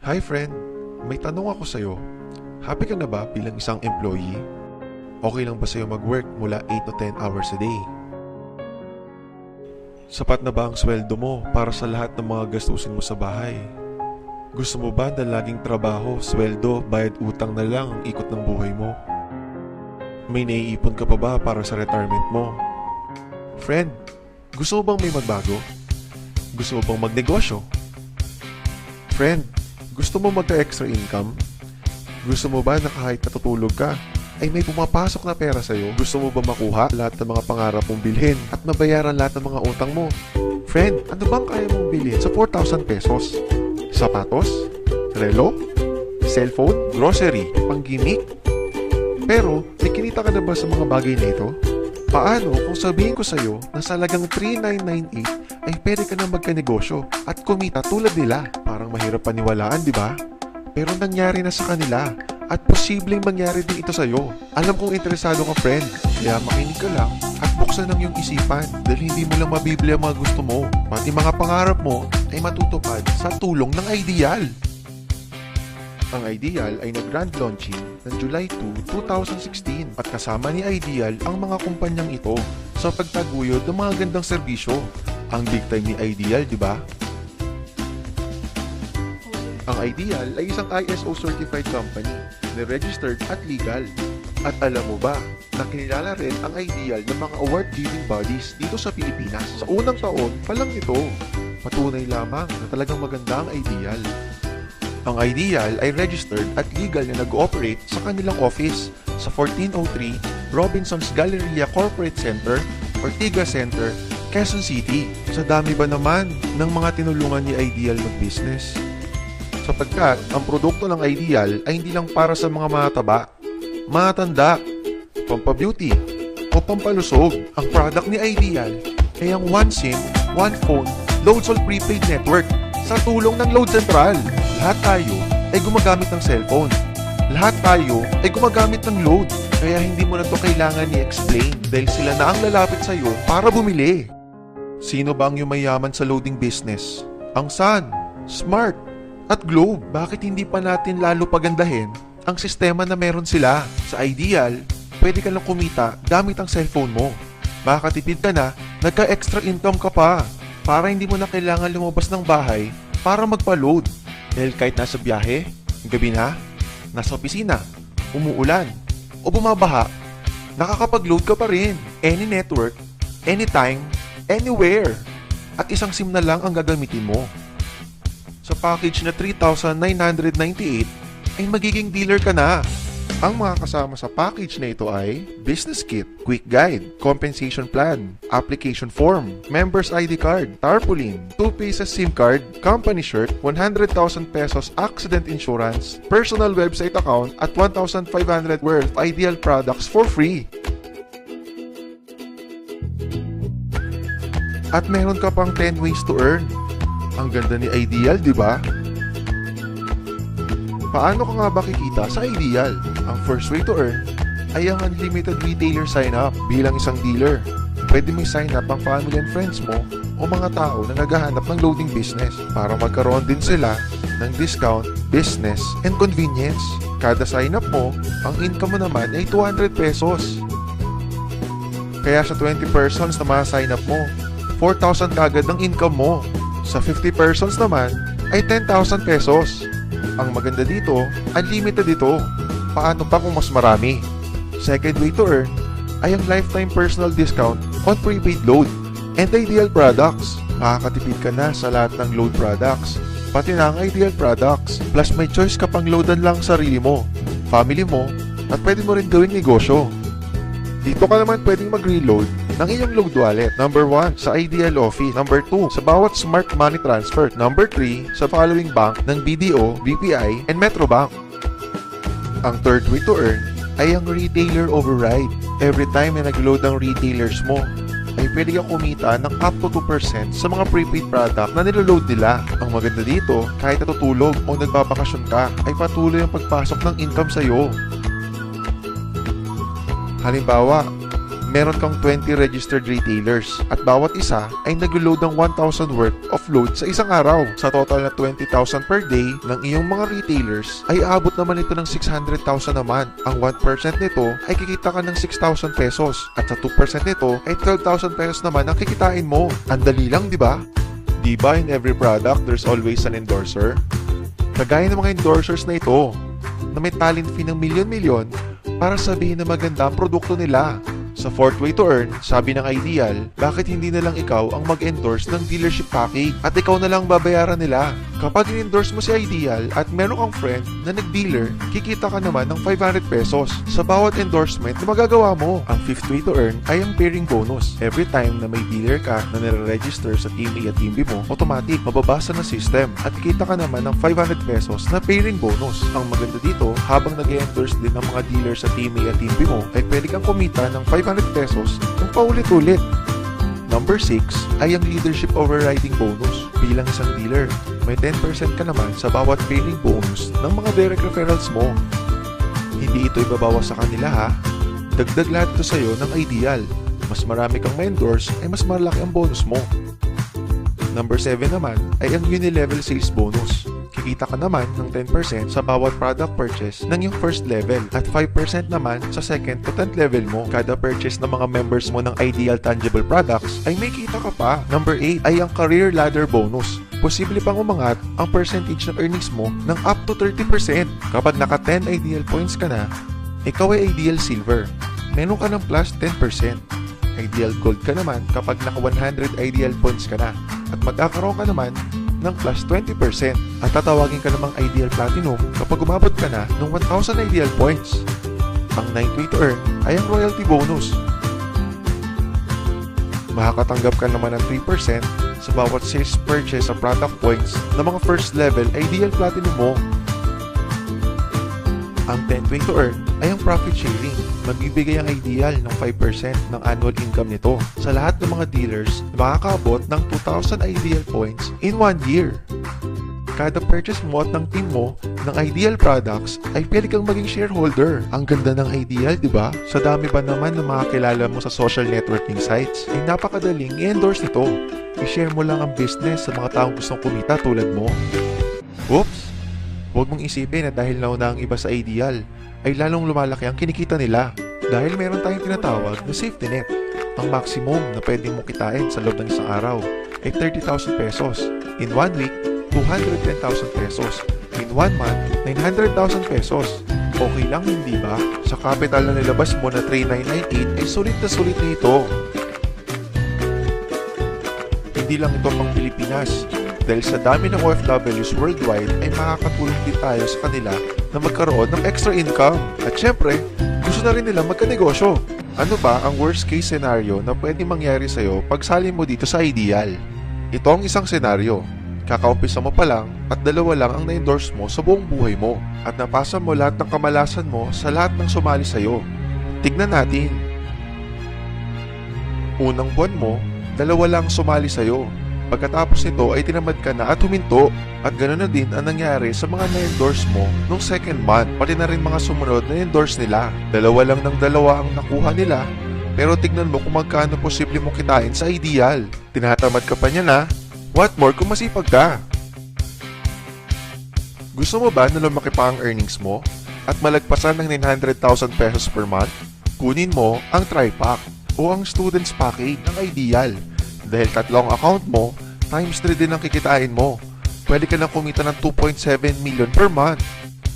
Hi friend, may tanong ako sa'yo. Happy ka na ba bilang isang employee? Okay lang ba sa'yo mag-work mula 8 to 10 hours a day? Sapat na ba ang sweldo mo para sa lahat ng mga gastusin mo sa bahay? Gusto mo ba na laging trabaho, sweldo, bayad utang na lang ang ikot ng buhay mo? May naiipon ka pa ba para sa retirement mo? Friend, gusto mo bang may magbago? Gusto mo bang magnegosyo? Friend, gusto mo magka-extra income? Gusto mo ba na kahit natutulog ka, ay may pumapasok na pera sa'yo? Gusto mo ba makuha lahat ng mga pangarap mong bilhin at mabayaran lahat ng mga utang mo? Friend, ano bang kaya mong bilhin sa 4,000 pesos? Sapatos? Relo? Cellphone? Grocery? Panggimik? Pero, may kinita ka na ba sa mga bagay na ito? Paano kung sabihin ko sa'yo na sa halagang 3,998 ay pwede ka na magkanegosyo at kumita tulad nila? Parang mahirap paniwalaan, di ba? Pero nangyari na sa kanila at posibleng mangyari din ito sa'yo. Alam kong interesado ka, friend, kaya makinig ka lang at buksan ang iyong isipan dahil hindi mo lang mabibili ang mga gusto mo. Pati mga pangarap mo ay matutupad sa tulong ng Ideal. Ang Ideal ay nag-grand launching ng July 2, 2016 at kasama ni Ideal ang mga kumpanyang ito sa pagtaguyod ng mga gandang serbisyo. Ang big time ni Ideal, di ba? Ang Ideal ay isang ISO certified company na registered at legal. At alam mo ba na kinilala rin ang Ideal ng mga award-giving bodies dito sa Pilipinas? Sa unang taon pa lang ito, patunay lamang na talagang maganda ang Ideal. Ang Ideal ay registered at legal na nag-ooperate sa kanilang office sa 1403 Robinsons Galleria Corporate Center, Ortigas Center, Quezon City. Sa dami ba naman ng mga tinulungan ni Ideal mag-business? Sapagkat ang produkto ng Ideal ay hindi lang para sa mga mataba, matanda, pampabeauty, o pampalusog. Ang product ni Ideal ay ang One SIM, One Phone, Loads All Prepaid Network sa tulong ng Load Central. Lahat tayo ay gumagamit ng cellphone. Lahat tayo ay gumagamit ng load. Kaya hindi mo na ito kailangan i-explain dahil sila na ang lalapit sa iyo para bumili. Sino ba ang yumayaman sa loading business? Ang Sun, Smart, at Globe. Bakit hindi pa natin lalo pagandahin ang sistema na meron sila? Sa Ideal, pwede ka lang kumita gamit ang cellphone mo. Makakatipid ka na, nagka-extra income ka pa para hindi mo na kailangan lumabas ng bahay para magpa-load. Dahil kahit nasa biyahe, gabi na, nasa opisina, umuulan, o bumabaha, nakakapag-load ka pa rin. Any network, anytime, anywhere. At isang SIM na lang ang gagamitin mo. Sa package na 3,998 ay magiging dealer ka na. Ang mga kasama sa package na ito ay Business Kit, Quick Guide, Compensation Plan, Application Form, Members ID Card, Tarpaulin, 2 pieces SIM card, Company Shirt, 100,000 pesos Accident Insurance, Personal Website Account at 1,500 worth Ideal products for free. At meron ka pang 10 ways to earn. Ang ganda ni Ideal, di ba? Paano ka nga ba kikita sa Ideal? Ang first way to earn ay ang unlimited retailer sign-up bilang isang dealer. Pwede may sign-up ang family and friends mo o mga tao na naghahanap ng loading business para magkaroon din sila ng discount, business, and convenience. Kada sign-up mo, ang income mo naman ay 200 pesos. Kaya sa 20 persons na ma-sign-up mo, 4,000 kagad ang income mo. Sa 50 persons naman ay 10,000 pesos. Ang maganda dito, unlimited ito. Paano pa kung mas marami? Second way to earn ay ang lifetime personal discount on prepaid load and Ideal products. Makakatipid ka na sa lahat ng load products, pati na ang Ideal products. Plus may choice ka pang loadan lang sarili mo, family mo, at pwede mo rin gawing negosyo. Dito ka naman pwedeng mag-reload ng iyong load wallet. Number 1, sa Ideal Office. Number 2, sa bawat smart money transfer. Number 3, sa following bank ng BDO, BPI, and Metrobank. Ang third way to earn ay ang retailer override. Every time na nag-load ang retailers mo, ay pwede kang kumita ng up to 2% sa mga prepaid product na niloload nila. Ang maganda dito, kahit natutulog o nagbabakasyon ka, ay patuloy ang pagpasok ng income sa'yo. Halimbawa, meron kang 20 registered retailers at bawat isa ay nag-load ng 1,000 worth of load sa isang araw. Sa total na 20,000 per day ng iyong mga retailers ay aabot naman ito ng 600,000 naman. Ang 1% nito ay kikita ka ng 6,000 pesos at sa 2% nito ay 12,000 pesos naman ang kikitain mo. Ang dali lang, di ba? Di ba in every product there's always an endorser? Kagaya ng mga endorsers na ito na may talent fee ng milyon-milyon para sabihin na maganda ang produkto nila. Sa fourth way to earn, sabi ng Ideal, bakit hindi na lang ikaw ang mag-endorse ng dealership package at ikaw na lang babayaran nila? Kapag in-endorse mo si Ideal at meron kang friend na nag-dealer, kikita ka naman ng 500 pesos sa bawat endorsement na magagawa mo. Ang fifth way to earn ay ang pairing bonus. Every time na may dealer ka na nire-register sa Team A at Team B mo, automatic mababasa ng system at kikita ka naman ng 500 pesos na pairing bonus. Ang maganda dito, habang nag-endorse din ng mga dealer sa Team A at Team B mo, ay pwede kang kumita ng 500 pesos ng paulit-ulit. Number 6 ay ang leadership overriding bonus. Bilang isang dealer, may 10% ka naman sa bawat pairing bonus ng mga direct referrals mo. Hindi ito ibabawas sa kanila ha. Dagdag lahat ito sa'yo ng Ideal. Mas marami kang ma-endorse ay mas malaki ang bonus mo. Number 7 naman ay ang unilevel sales bonus. Kikita ka naman ng 10% sa bawat product purchase ng yung first level at 5% naman sa second to 10th level mo. Kada purchase ng mga members mo ng Ideal Tangible Products ay may kita ka pa. Number 8 ay ang career ladder bonus. Posible pang umangat ang percentage ng earnings mo ng up to 30%. Kapag naka 10 Ideal points ka na, ikaw ay Ideal Silver. Meron ka ng plus 10%. Ideal Gold ka naman kapag naka 100 Ideal points ka na at magkakaroon ka naman ng plus 20% at tatawagin ka namang Ideal Platinum kapag umabot ka na ng 1,000 Ideal points. Ang 9th way to earn ay ang royalty bonus. Makakatanggap ka naman ng 3% sa bawat sales purchase sa product points ng mga first level Ideal Platinum mo. Ang 10th way to earn ay ang profit sharing. Magbibigay ang Ideal ng 5% ng annual income nito sa lahat ng mga dealers na makakaabot ng 2,000 Ideal points in 1 year. Kada purchase mo at ng team mo ng Ideal products ay pwede kang maging shareholder. Ang ganda ng Ideal, di ba? Sa dami ba naman ng mga kilala mo sa social networking sites, ay napakadaling i-endorse nito. I-share mo lang ang business sa mga taong gustong kumita tulad mo. Oops! Huwag mong isipin na dahil nauna ang iba sa Ideal, ay lalong lumalaki ang kinikita nila dahil meron tayong tinatawag na safety net. Ang maximum na pwede mong kitain sa loob ng isang araw ay 30,000 pesos. In 1 week, 210,000 pesos. In 1 month, 900,000 pesos. Okay lang hindi ba? Sa capital na nilabas mo na 3,998 ay sulit na ito. Hindi lang ito pang Pilipinas. Dahil sa dami ng OFWs worldwide ay makakatulong din tayo sa kanila na magkaroon ng extra income. At syempre, gusto na rin nila magkanegosyo. Ano ba ang worst case scenario na pwede mangyari sa'yo pag sali mo dito sa Ideal? Ito ang isang senaryo. Kakaumpisa mo pa lang at 2 lang ang na-endorse mo sa buong buhay mo at napasa mo lahat ng kamalasan mo sa lahat ng sumali sa'yo. Tignan natin. Unang buwan mo, 2 lang sumali sa'yo. Pagkatapos nito ay tinamad ka na at huminto. At ganoon na din ang nangyari sa mga na-endorse mo nung second month, pati na rin mga sumunod na endorse nila. 2 lang ng 2 ang nakuha nila, pero tignan mo kung magkano posible mong kitain sa Ideal. Tinatamad ka pa niya na, what more kung masipag ka? Gusto mo ba na lumaki pa ang earnings mo at malagpasan ng 900,000 pesos per month? Kunin mo ang Tri-Pack o ang Students Package ng Ideal. Dahil 3 account mo, times 3 din ang kikitain mo. Pwede ka lang kumita ng 2.7 million per month.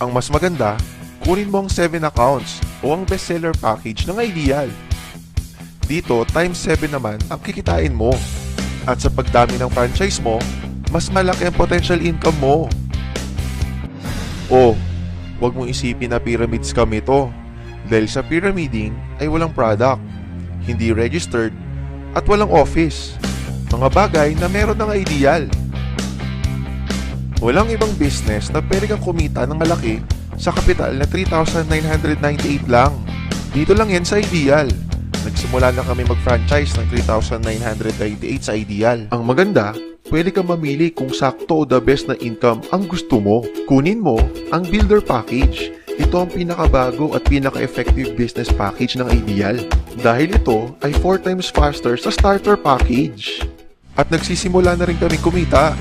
Ang mas maganda, kunin mo ang 7 accounts o ang bestseller package ng Ideal. Dito, times 7 naman ang kikitain mo. At sa pagdami ng franchise mo, mas malaki ang potential income mo. O, huwag mong isipin na pyramid scam ito. Dahil sa pyramiding ay walang product, hindi registered, at walang office. Mga bagay na meron ng Ideal. Walang ibang business na pwede kang kumita ng malaki sa kapital na 3,998 lang. Dito lang yan sa Ideal. Nagsimula na kami mag-franchise ng 3,998 sa Ideal. Ang maganda, pwede kang mamili kung sakto o the best na income ang gusto mo. Kunin mo ang Builder Package. Ito ang pinakabago at pinaka-effective business package ng Ideal. Dahil ito ay 4 times faster sa starter package. At nagsisimula na rin kami kumita.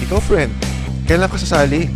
Ikaw friend, kailan ka sasali?